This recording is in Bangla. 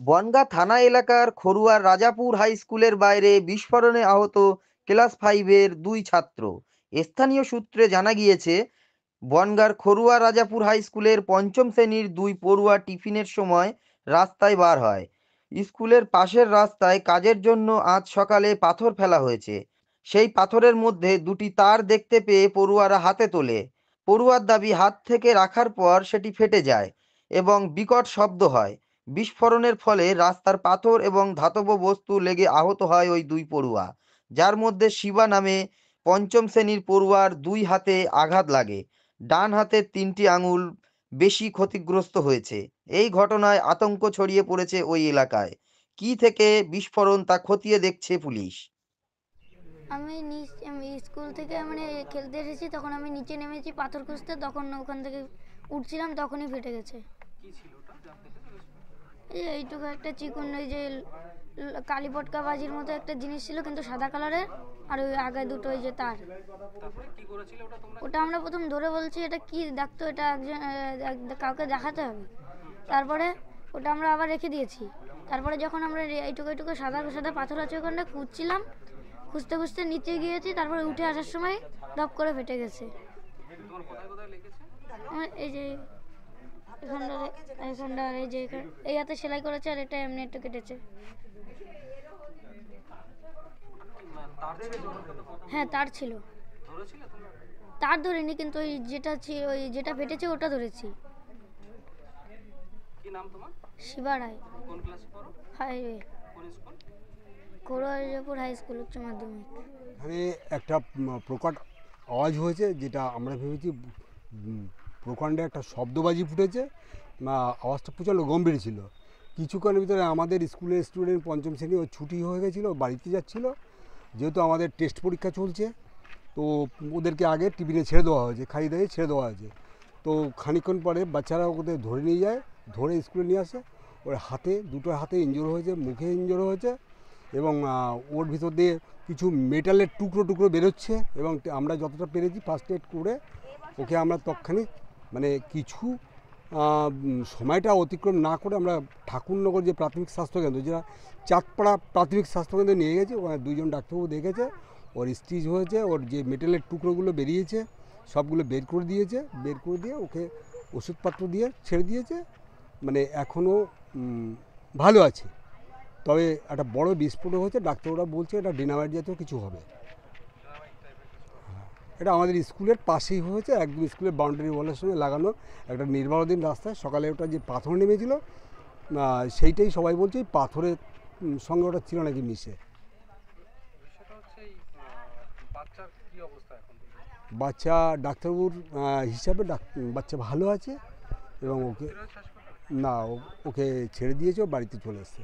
বনগাঁ থানা এলাকার খড়ুয়ার রাজাপুর হাই স্কুলের বাইরে বিস্ফোরণে আহত ক্লাস ফাইভের দুই ছাত্র। স্থানীয় সূত্রে জানা গিয়েছে, বনগাঁর খড়ুয়া রাজাপুর হাই স্কুলের পঞ্চম শ্রেণীর দুই পড়ুয়া টিফিনের সময় রাস্তায় বার হয়। স্কুলের পাশের রাস্তায় কাজের জন্য আজ সকালে পাথর ফেলা হয়েছে। সেই পাথরের মধ্যে দুটি তার দেখতে পেয়ে পড়ুয়ারা হাতে তোলে। পড়ুয়ার দাবি, হাত থেকে রাখার পর সেটি ফেটে যায় এবং বিকট শব্দ হয়। বিস্ফোরণের ফলে রাস্তার পাথর এবং ধাতব বস্তু লেগে আহত হয় ওই দুই পড়ুয়া, যার মধ্যে শিবা নামে পঞ্চম শ্রেণীর পড়ুয়ার দুই হাতে আঘাত লাগে। ডান হাতের ৩টি আঙুল বেশি ক্ষতিগ্রস্ত হয়েছে। এই ঘটনায় আতঙ্ক ছড়িয়ে পড়েছে ওই এলাকায়। কি থেকে বিস্ফোরণ তা খতিয়ে দেখছে পুলিশ। আমি স্কুল থেকে মানে খেলতে এসেছি, তখন আমি নিচে নেমেছি পাথর খুঁজতে, তখন ওখান থেকে উঠছিলাম তখনই ফেটে গেছে। এইটুকু একটা চিকন, ওই যে কালী পটকা বাজির মতো একটা জিনিস ছিল, কিন্তু সাদা কালারের, আর ওই আগে দুটো ওই যে তার। ওটা আমরা প্রথম ধরে বলছি এটা কি দেখতো, এটা একজন কাউকে দেখাতে হবে। তারপরে ওটা আমরা আবার রেখে দিয়েছি। তারপরে যখন আমরা এইটুকু এইটুকু সাদা সাদা পাথর আছে ওখানে খুঁজছিলাম, খুঁজতে খুঁজতে নিচে গিয়েছি, তারপরে উঠে আসার সময় ডপ করে ফেটে গেছে। এই যে এখানটা এই যে এই হাতে সেলাই করেছে, আর এটা এমনি একটু কেটেছে। হ্যাঁ, তার ছিল। তার ধরিনি, কিন্তু ওই যেটা ওই যেটা ফেটেছে ওটা ধরেছি। শিবা রায়। হাইওয়ে। খড়ুয়ারপুর হাই স্কুল উচ্চ মাধ্যমিক। এখানে একটা প্রকাট আওয়াজ হয়েছে, যেটা আমরা ভেবেছি প্রকাণ্ডে একটা শব্দবাজি ফুটেছে। আওয়াজটা প্রচণ্ড গম্ভীর ছিল। কিছুক্ষণের ভিতরে আমাদের স্কুলের স্টুডেন্ট পঞ্চম শ্রেণী, ও ছুটি হয়ে গেছিলো, বাড়িতে যাচ্ছিলো। যেহেতু আমাদের টেস্ট পরীক্ষা চলছে, তো ওদেরকে আগে টিফিনে ছেড়ে দেওয়া হয়েছে, খাইয়ে দিয়ে ছেড়ে দেওয়া হয়েছে। তো খানিকক্ষণ পরে বাচ্চারা ওদের ধরে নিয়ে যায়, ধরে স্কুলে নিয়ে আসে। ওর হাতে, দুটো হাতে ইনজোর হয়েছে, মুখে ইনজোর হয়েছে, এবং ওর ভিতর দিয়ে কিছু মেটালের টুকরো টুকরো বেরোচ্ছে। এবং আমরা যতটা পেরেছি ফার্স্ট এড করে ওকে আমরা তৎক্ষণিক, মানে কিছু সময়টা অতিক্রম না করে আমরা ঠাকুরনগর যে প্রাথমিক স্বাস্থ্যকেন্দ্র, যেটা চাঁদপাড়া প্রাথমিক স্বাস্থ্যকেন্দ্রে নিয়ে গেছে। ওখানে দুইজন ডাক্তারবাবু দেখেছে, ওর স্টিচ হয়েছে, ওর যে মেটালের টুকরোগুলো বেরিয়েছে সবগুলো বের করে দিয়েছে। বের করে দিয়ে ওকে ওষুধপত্র দিয়ে ছেড়ে দিয়েছে। মানে এখনও ভালো আছে। তবে একটা বড় বিস্ফোরণ হয়েছে, ডাক্তাররা বলছে এটা ডিনামাইট জাতীয় কিছু হবে। এটা আমাদের স্কুলের পাশেই হয়েছে, একদম স্কুলের বাউন্ডারি ওয়ালের সঙ্গে লাগানো একটা নির্মাণাধীন রাস্তায়। সকালে ওটা যে পাথর নেমেছিল, সেইটাই সবাই বলছে পাথরের সঙ্গে ওটা ছিল নাকি মিশে। বাচ্চা ডাক্তারবাবুর হিসাবে বাচ্চা ভালো আছে, এবং ওকে না ওকে ছেড়ে দিয়েছে, বাড়িতে চলে এসছে।